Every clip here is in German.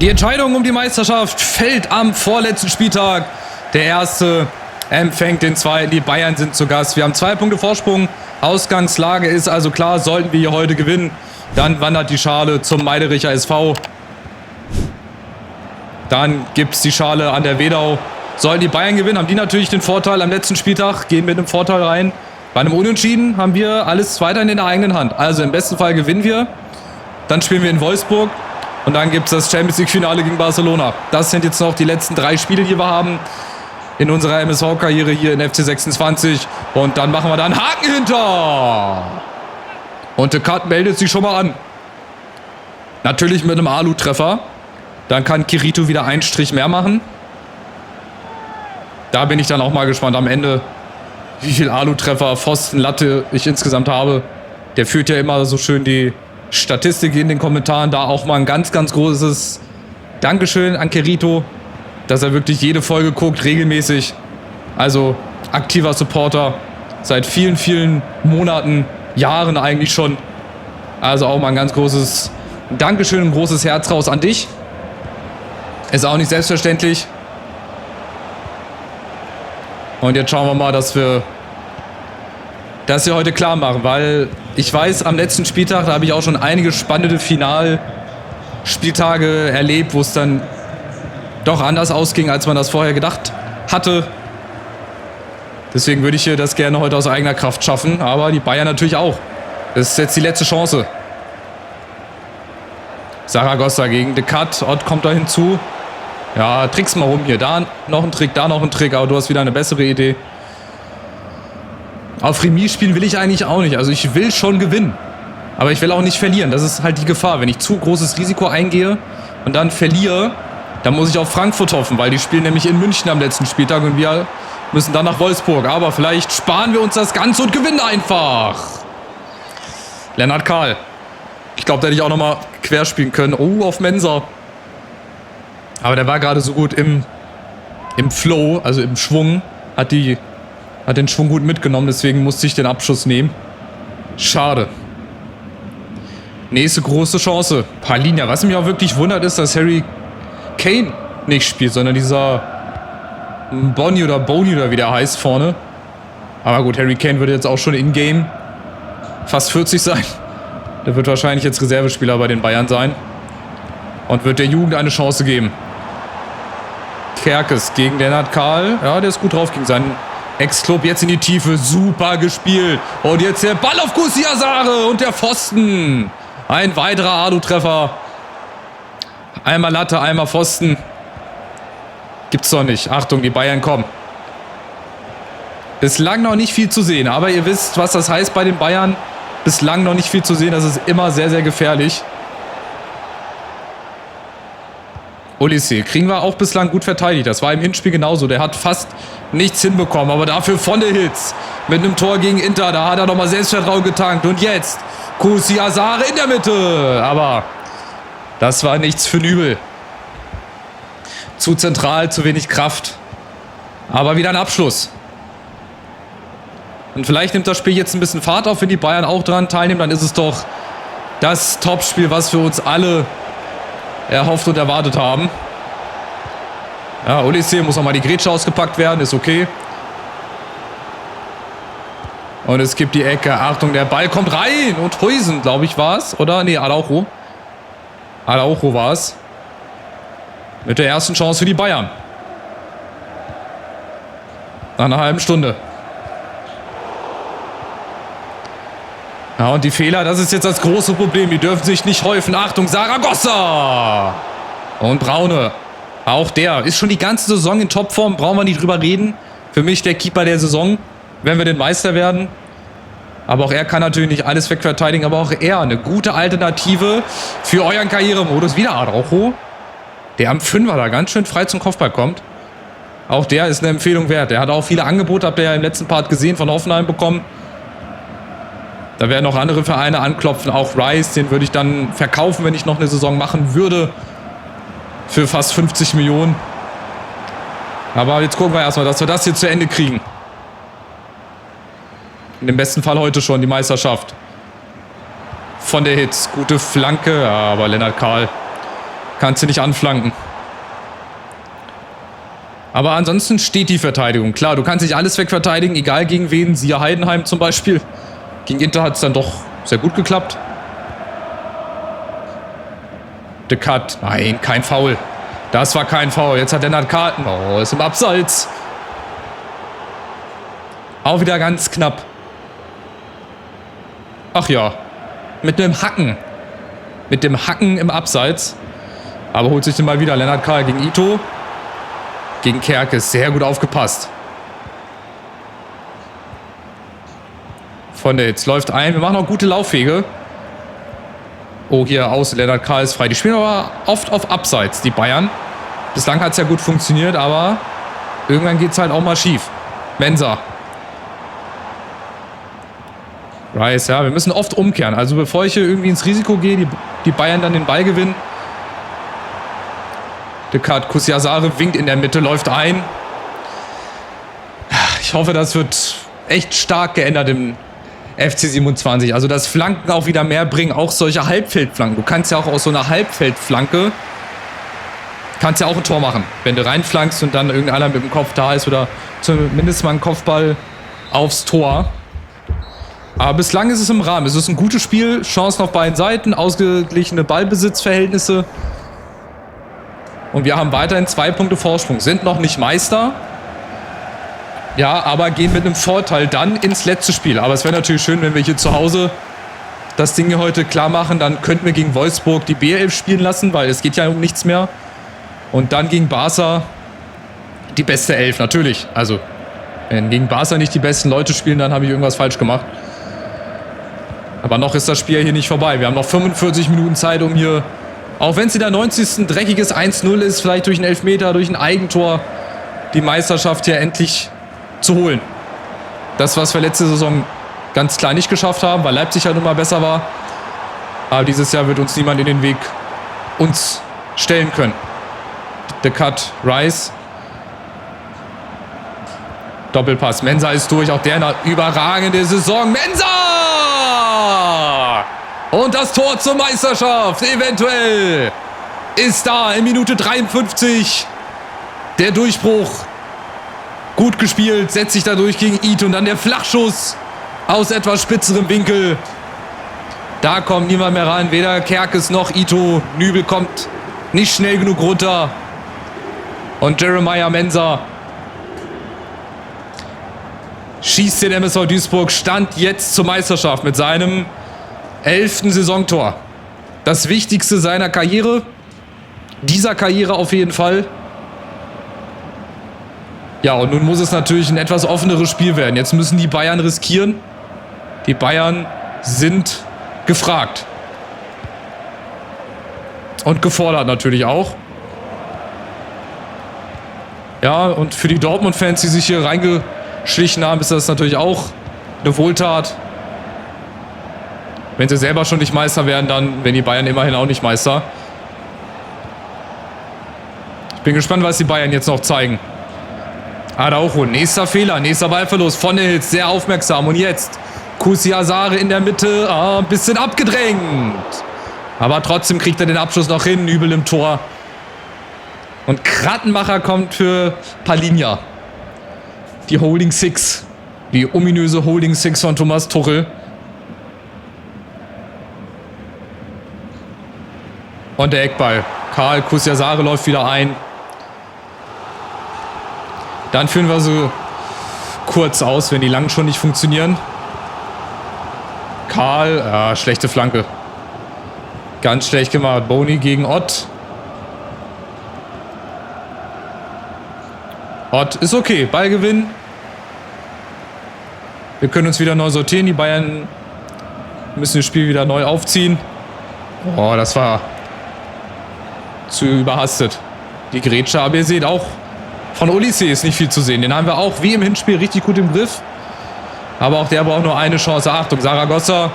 Die Entscheidung um die Meisterschaft fällt am vorletzten Spieltag. Der erste empfängt den zweiten. Die Bayern sind zu Gast. Wir haben 2 Punkte Vorsprung. Ausgangslage ist also klar, sollten wir hier heute gewinnen, dann wandert die Schale zum Meidericher SV. Dann gibt es die Schale an der Wedau. Sollen die Bayern gewinnen, haben die natürlich den Vorteil am letzten Spieltag, gehen mit einem Vorteil rein. Bei einem Unentschieden haben wir alles weiterhin in der eigenen Hand. Also im besten Fall gewinnen wir, dann spielen wir in Wolfsburg und dann gibt es das Champions-League-Finale gegen Barcelona. Das sind jetzt noch die letzten 3 Spiele, die wir haben in unserer MSV-Karriere hier in FC 26. Und dann machen wir da einen Haken hinter. Und der Cut meldet sich schon mal an. Natürlich mit einem Alu-Treffer. Dann kann Kirito wieder einen Strich mehr machen. Da bin ich dann auch mal gespannt am Ende, wie viel Alu-Treffer, Pfosten, Latte ich insgesamt habe. Der führt ja immer so schön die Statistik in den Kommentaren. Da auch mal ein ganz, ganz großes Dankeschön an Kirito, dass er wirklich jede Folge guckt, regelmäßig. Also aktiver Supporter seit vielen, vielen Monaten, Jahren eigentlich schon. Also auch mal ein ganz großes Dankeschön, ein großes Herz raus an dich. Ist auch nicht selbstverständlich. Und jetzt schauen wir mal, dass wir das hier heute klar machen, weil ich weiß, am letzten Spieltag, da habe ich auch schon einige spannende Finalspieltage erlebt, wo es dann doch anders ausging, als man das vorher gedacht hatte. Deswegen würde ich hier das gerne heute aus eigener Kraft schaffen, aber die Bayern natürlich auch. Das ist jetzt die letzte Chance. Saragossa gegen De Cut, Ott kommt da hinzu. Ja, trick's mal rum hier. Da noch ein Trick, da noch ein Trick, aber du hast wieder eine bessere Idee. Auf Remis spielen will ich eigentlich auch nicht. Also ich will schon gewinnen. Aber ich will auch nicht verlieren. Das ist halt die Gefahr. Wenn ich zu großes Risiko eingehe und dann verliere, dann muss ich auf Frankfurt hoffen, weil die spielen nämlich in München am letzten Spieltag und wir müssen dann nach Wolfsburg. Aber vielleicht sparen wir uns das Ganze und gewinnen einfach. Lennart Kahl. Ich glaube, da hätte ich auch nochmal quer spielen können. Oh, auf Mensa. Aber der war gerade so gut im Flow, also im Schwung. Hat den Schwung gut mitgenommen, deswegen musste ich den Abschuss nehmen. Schade. Nächste große Chance. Palinja. Was mich auch wirklich wundert, ist, dass Harry Kane nicht spielt, sondern dieser Boni oder wie der heißt vorne. Aber gut, Harry Kane würde jetzt auch schon in-game fast 40 sein. Der wird wahrscheinlich jetzt Reservespieler bei den Bayern sein. Und wird der Jugend eine Chance geben. Kerkes gegen Lennart Kahl. Ja, der ist gut drauf gegen seinen Ex-Club. Jetzt in die Tiefe. Super gespielt. Und jetzt der Ball auf Kusiasare und der Pfosten. Ein weiterer Alu-Treffer. Einmal Latte, einmal Pfosten. Gibt's doch nicht. Achtung, die Bayern kommen. Bislang noch nicht viel zu sehen. Aber ihr wisst, was das heißt bei den Bayern. Bislang noch nicht viel zu sehen. Das ist immer sehr, sehr gefährlich. Olise kriegen wir auch bislang gut verteidigt. Das war im Hinspiel genauso. Der hat fast nichts hinbekommen. Aber dafür von der Hits. Mit einem Tor gegen Inter. Da hat er nochmal Selbstvertrauen getankt. Und jetzt Kusiasare in der Mitte. Aber das war nichts für Nübel. Zu zentral, zu wenig Kraft. Aber wieder ein Abschluss. Und vielleicht nimmt das Spiel jetzt ein bisschen Fahrt auf, wenn die Bayern auch dran teilnehmen. Dann ist es doch das Topspiel, was wir uns alle erhofft und erwartet haben. Ja, Olise muss nochmal die Grätsche ausgepackt werden, ist okay. Und es gibt die Ecke. Achtung, der Ball kommt rein. Und Huijsen, glaube ich, war es. Oder? Nee, Araujo. Araujo war es. Mit der ersten Chance für die Bayern. Nach einer halben Stunde. Ja, und die Fehler, das ist jetzt das große Problem. Die dürfen sich nicht häufen. Achtung, Saragossa! Und Braune. Auch der ist schon die ganze Saison in Topform. Brauchen wir nicht drüber reden. Für mich der Keeper der Saison, wenn wir den Meister werden. Aber auch er kann natürlich nicht alles wegverteidigen. Aber auch er eine gute Alternative für euren Karrieremodus. Wieder Araujo, der am Fünfer da ganz schön frei zum Kopfball kommt. Auch der ist eine Empfehlung wert. Der hat auch viele Angebote, habt ihr ja im letzten Part gesehen, von Hoffenheim bekommen. Da werden auch andere Vereine anklopfen. Auch Rice, den würde ich dann verkaufen, wenn ich noch eine Saison machen würde. Für fast 50 Millionen. Aber jetzt gucken wir erstmal, dass wir das hier zu Ende kriegen. In dem besten Fall heute schon die Meisterschaft. Von der Hits. Gute Flanke. Aber Lennart Kahl Kannst du nicht anflanken. Aber ansonsten steht die Verteidigung. Klar, du kannst nicht alles wegverteidigen, egal gegen wen. Siehe Heidenheim zum Beispiel. Gegen Inter hat es dann doch sehr gut geklappt. De Cut. Nein, kein Foul. Das war kein Foul. Jetzt hat Lennart Karten. Oh, ist im Abseits. Auch wieder ganz knapp. Ach ja. Mit einem Hacken. Mit dem Hacken im Abseits. Aber holt sich den mal wieder. Lennart Karl gegen Ito. Gegen Kerkes. Sehr gut aufgepasst. Von der Hitz läuft ein. Wir machen auch gute Laufwege. Oh, hier außen. Lennart Karl ist frei. Die spielen aber oft auf Abseits, die Bayern. Bislang hat es ja gut funktioniert, aber irgendwann geht es halt auch mal schief. Mensah. Rice, ja, wir müssen oft umkehren. Also bevor ich hier irgendwie ins Risiko gehe, die Bayern dann den Ball gewinnen. De Cut, Kusiasare winkt in der Mitte, läuft ein. Ich hoffe, das wird echt stark geändert im FC 27. Also dass Flanken auch wieder mehr bringen, auch solche Halbfeldflanken. Du kannst ja auch aus so einer Halbfeldflanke kannst ja auch ein Tor machen, wenn du reinflankst und dann irgendeiner mit dem Kopf da ist oder zumindest mal ein Kopfball aufs Tor. Aber bislang ist es im Rahmen. Es ist ein gutes Spiel, Chancen auf beiden Seiten, ausgeglichene Ballbesitzverhältnisse. Und wir haben weiterhin 2 Punkte Vorsprung. Sind noch nicht Meister. Ja, aber gehen mit einem Vorteil dann ins letzte Spiel. Aber es wäre natürlich schön, wenn wir hier zu Hause das Ding hier heute klar machen. Dann könnten wir gegen Wolfsburg die B11 spielen lassen, weil es geht ja um nichts mehr. Und dann gegen Barca die beste 11, natürlich. Also, wenn gegen Barca nicht die besten Leute spielen, dann habe ich irgendwas falsch gemacht. Aber noch ist das Spiel hier nicht vorbei. Wir haben noch 45 Minuten Zeit, um hier, auch wenn es in der 90. ein dreckiges 1-0 ist, vielleicht durch einen Elfmeter, durch ein Eigentor, die Meisterschaft hier endlich zu holen. Das, was wir letzte Saison ganz klar nicht geschafft haben, weil Leipzig halt nun mal besser war. Aber dieses Jahr wird uns niemand in den Weg uns stellen können. De Cut, Rice. Doppelpass. Mensah ist durch. Auch der eine überragende Saison. Mensah! Und das Tor zur Meisterschaft. Eventuell ist da in Minute 53 der Durchbruch. Gut gespielt. Setzt sich dadurch gegen Ito. Und dann der Flachschuss aus etwas spitzerem Winkel. Da kommt niemand mehr ran. Weder Kerkes noch Ito. Nübel kommt nicht schnell genug runter. Und Jeremiah Mensah schießt den MSV Duisburg, Stand jetzt zur Meisterschaft mit seinem 11. Saisontor. Das Wichtigste seiner Karriere. Dieser Karriere auf jeden Fall. Ja, und nun muss es natürlich ein etwas offeneres Spiel werden. Jetzt müssen die Bayern riskieren. Die Bayern sind gefragt. Und gefordert natürlich auch. Ja, und für die Dortmund-Fans, die sich hier reingeschlichen haben, ist das natürlich auch eine Wohltat. Wenn sie selber schon nicht Meister werden, dann werden die Bayern immerhin auch nicht Meister. Ich bin gespannt, was die Bayern jetzt noch zeigen. Araujo, nächster Fehler, nächster Ballverlust von der Hitz, sehr aufmerksam. Und jetzt Kusiasare in der Mitte, ein bisschen abgedrängt. Aber trotzdem kriegt er den Abschluss noch hin, Nübel im Tor. Und Krattenmacher kommt für Palinja. Die Holding Six. Die ominöse Holding Six von Thomas Tuchel. Und der Eckball. Karl Kusiasare läuft wieder ein. Dann führen wir so kurz aus, wenn die langen schon nicht funktionieren. Karl, schlechte Flanke. Ganz schlecht gemacht. Boni gegen Ott. Ott ist okay. Ballgewinn. Wir können uns wieder neu sortieren. Die Bayern müssen das Spiel wieder neu aufziehen. Oh, das war zu überhastet. Die Grätsche. Aber ihr seht auch, von Olise ist nicht viel zu sehen. Den haben wir auch wie im Hinspiel richtig gut im Griff. Aber auch der braucht nur eine Chance. Achtung, Saragossa.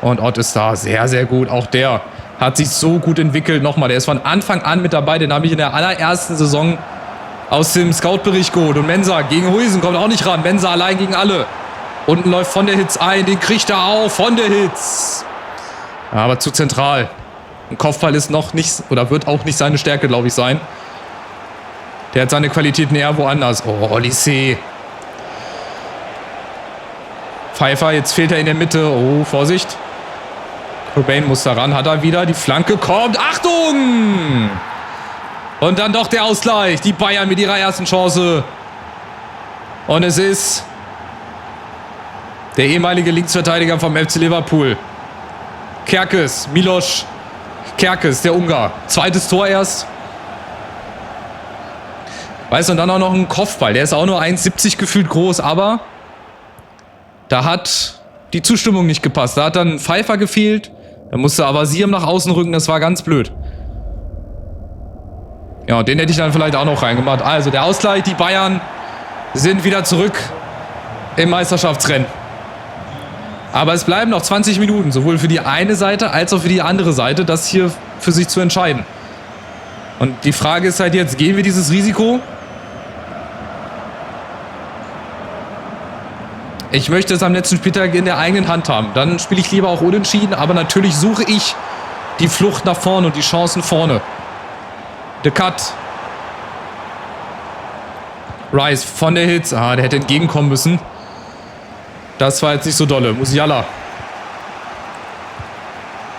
Und Ott ist da. Sehr, sehr gut. Auch der hat sich so gut entwickelt. Nochmal, der ist von Anfang an mit dabei. Den habe ich in der allerersten Saison aus dem Scout-Bericht geholt. Und Mensah gegen Huijsen kommt auch nicht ran. Mensah allein gegen alle. Unten läuft von der Hitz ein. Den kriegt er auch von der Hitz. Aber zu zentral. Ein Kopfball ist noch nicht, oder wird auch nicht seine Stärke, glaube ich, sein. Der hat seine Qualitäten eher woanders. Oh, Olise. Pfeiffer, jetzt fehlt er in der Mitte. Oh, Vorsicht. Cobain muss da ran, hat er wieder. Die Flanke kommt. Achtung! Und dann doch der Ausgleich. Die Bayern mit ihrer ersten Chance. Und es ist der ehemalige Linksverteidiger vom FC Liverpool. Kerkez, Milos Kerkez, der Ungar. Zweites Tor erst. Weißt du, und dann auch noch ein Kopfball. Der ist auch nur 1,70 gefühlt groß, aber da hat die Zustimmung nicht gepasst. Da hat dann ein Pfeiffer gefehlt. Da musste aber Siem nach außen rücken. Das war ganz blöd. Ja, und den hätte ich dann vielleicht auch noch reingemacht. Also der Ausgleich, die Bayern sind wieder zurück im Meisterschaftsrennen. Aber es bleiben noch 20 Minuten, sowohl für die eine Seite als auch für die andere Seite, das hier für sich zu entscheiden. Und die Frage ist halt jetzt, gehen wir dieses Risiko? Ich möchte es am letzten Spieltag in der eigenen Hand haben. Dann spiele ich lieber auch unentschieden, aber natürlich suche ich die Flucht nach vorne und die Chancen vorne. The Cut. Rice von der Hits. Ah, der hätte entgegenkommen müssen. Das war jetzt nicht so dolle. Musiala.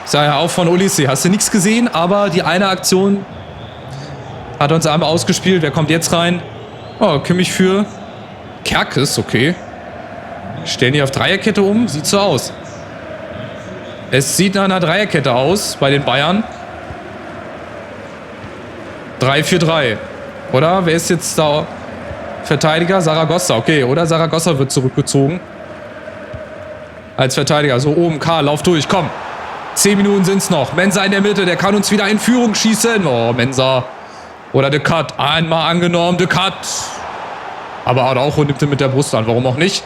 Sah ja auch von Olise. Hast du nichts gesehen, aber die eine Aktion hat uns einmal ausgespielt. Wer kommt jetzt rein? Oh, Kimmich für Kerkez, okay. Stellen die auf Dreierkette um? Sieht so aus. Es sieht nach einer Dreierkette aus bei den Bayern. 3-4-3. Oder? Wer ist jetzt da Verteidiger? Zaragoza, okay. Oder Zaragoza wird zurückgezogen. Als Verteidiger. So, oben, Karl, lauf durch, komm. 10 Minuten sind es noch. Mensah in der Mitte, der kann uns wieder in Führung schießen. Oh, Mensah. Oder The Cut. Einmal angenommen, The Cut. Aber auch nimmt er mit der Brust an. Warum auch nicht?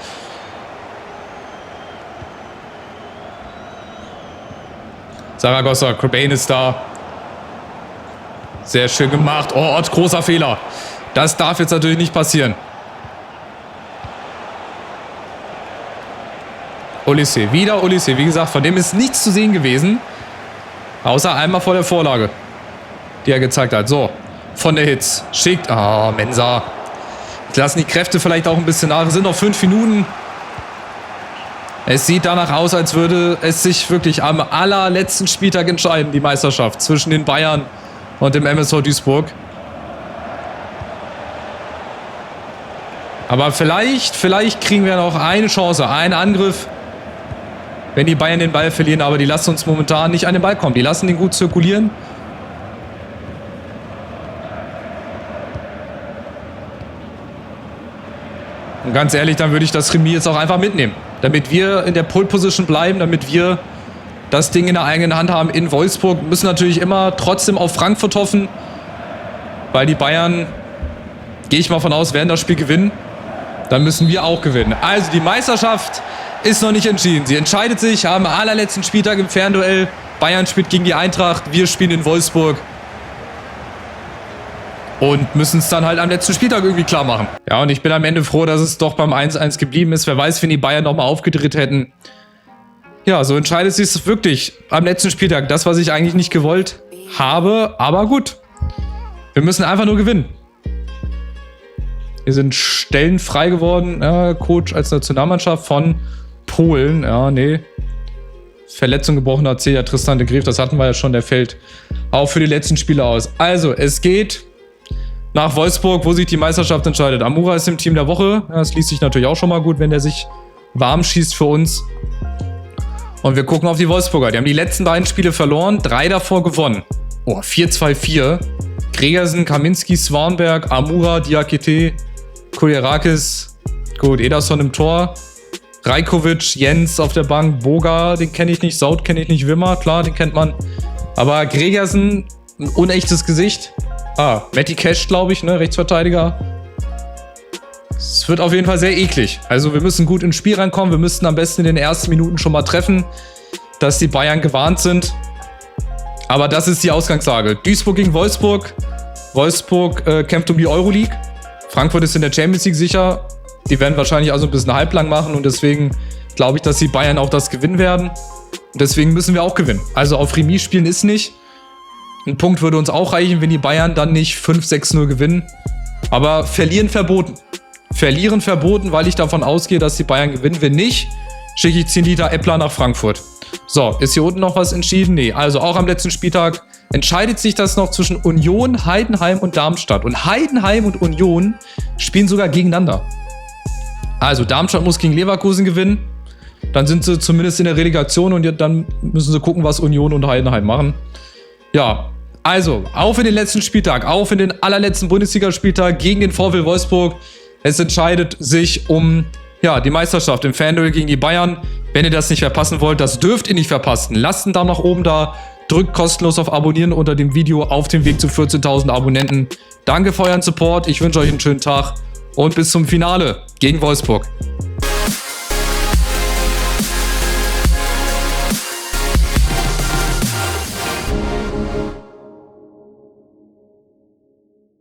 Zaragoza, Cobain ist da. Sehr schön gemacht. Oh, großer Fehler. Das darf jetzt natürlich nicht passieren. Olise, wieder Olise. Wie gesagt, von dem ist nichts zu sehen gewesen. Außer einmal vor der Vorlage, die er gezeigt hat. So, von der Hits. Schickt. Ah, Mensah. Jetzt lassen die Kräfte vielleicht auch ein bisschen nach. Es sind noch 5 Minuten. Es sieht danach aus, als würde es sich wirklich am allerletzten Spieltag entscheiden, die Meisterschaft zwischen den Bayern und dem MSV Duisburg. Aber vielleicht kriegen wir noch eine Chance, einen Angriff, wenn die Bayern den Ball verlieren. Aber die lassen uns momentan nicht an den Ball kommen. Die lassen den gut zirkulieren. Und ganz ehrlich, dann würde ich das Remis jetzt auch einfach mitnehmen. Damit wir in der Pole-Position bleiben, damit wir das Ding in der eigenen Hand haben in Wolfsburg. Müssen natürlich immer trotzdem auf Frankfurt hoffen, weil die Bayern, gehe ich mal von aus, werden das Spiel gewinnen. Dann müssen wir auch gewinnen. Also die Meisterschaft ist noch nicht entschieden. Sie entscheidet sich am allerletzten Spieltag im Fernduell. Bayern spielt gegen die Eintracht, wir spielen in Wolfsburg. Und müssen es dann halt am letzten Spieltag irgendwie klar machen. Ja, und ich bin am Ende froh, dass es doch beim 1-1 geblieben ist. Wer weiß, wenn die Bayern nochmal aufgedreht hätten. Ja, so entscheidet sich es wirklich am letzten Spieltag. Das, was ich eigentlich nicht gewollt habe. Aber gut. Wir müssen einfach nur gewinnen. Hier sind Stellen frei geworden. Ja, Coach als Nationalmannschaft von Polen. Ja, nee. Verletzung gebrochener Zeh, Tristan de Greef. Das hatten wir ja schon. Der fällt auch für die letzten Spiele aus. Also, es geht nach Wolfsburg, wo sich die Meisterschaft entscheidet. Amura ist im Team der Woche. Ja, das liest sich natürlich auch schon mal gut, wenn der sich warm schießt für uns. Und wir gucken auf die Wolfsburger. Die haben die letzten beiden Spiele verloren, 3 davor gewonnen. Oh, 4-2-4. Gregersen, Kaminski, Swanberg, Amura, Diakite, Kuljerakis. Gut, Ederson im Tor. Rajkovic, Jens auf der Bank, Boga, den kenne ich nicht. Saud kenne ich nicht. Wimmer, klar, den kennt man. Aber Gregersen, ein unechtes Gesicht. Ah, Matty Cash, glaube ich, ne, Rechtsverteidiger. Es wird auf jeden Fall sehr eklig. Also wir müssen gut ins Spiel reinkommen. Wir müssten am besten in den ersten Minuten schon mal treffen, dass die Bayern gewarnt sind. Aber das ist die Ausgangslage. Duisburg gegen Wolfsburg. Wolfsburg kämpft um die Euroleague. Frankfurt ist in der Champions League sicher. Die werden wahrscheinlich also ein bisschen halblang machen. Und deswegen glaube ich, dass die Bayern auch das gewinnen werden. Und deswegen müssen wir auch gewinnen. Also auf Remis spielen ist nicht. Ein Punkt würde uns auch reichen, wenn die Bayern dann nicht 5-6-0 gewinnen. Aber verlieren verboten. Verlieren verboten, weil ich davon ausgehe, dass die Bayern gewinnen. Wenn nicht, schicke ich 10 Liter Äppler nach Frankfurt. So, ist hier unten noch was entschieden? Nee, also auch am letzten Spieltag entscheidet sich das noch zwischen Union, Heidenheim und Darmstadt. Und Heidenheim und Union spielen sogar gegeneinander. Also Darmstadt muss gegen Leverkusen gewinnen. Dann sind sie zumindest in der Relegation und dann müssen sie gucken, was Union und Heidenheim machen. Ja, also auf in den letzten Spieltag, auf in den allerletzten Bundesligaspieltag gegen den VfL Wolfsburg. Es entscheidet sich um die Meisterschaft im Fan-Duell gegen die Bayern. Wenn ihr das nicht verpassen wollt, das dürft ihr nicht verpassen. Lasst einen Daumen nach oben da, drückt kostenlos auf Abonnieren unter dem Video auf dem Weg zu 14.000 Abonnenten. Danke für euren Support, ich wünsche euch einen schönen Tag und bis zum Finale gegen Wolfsburg.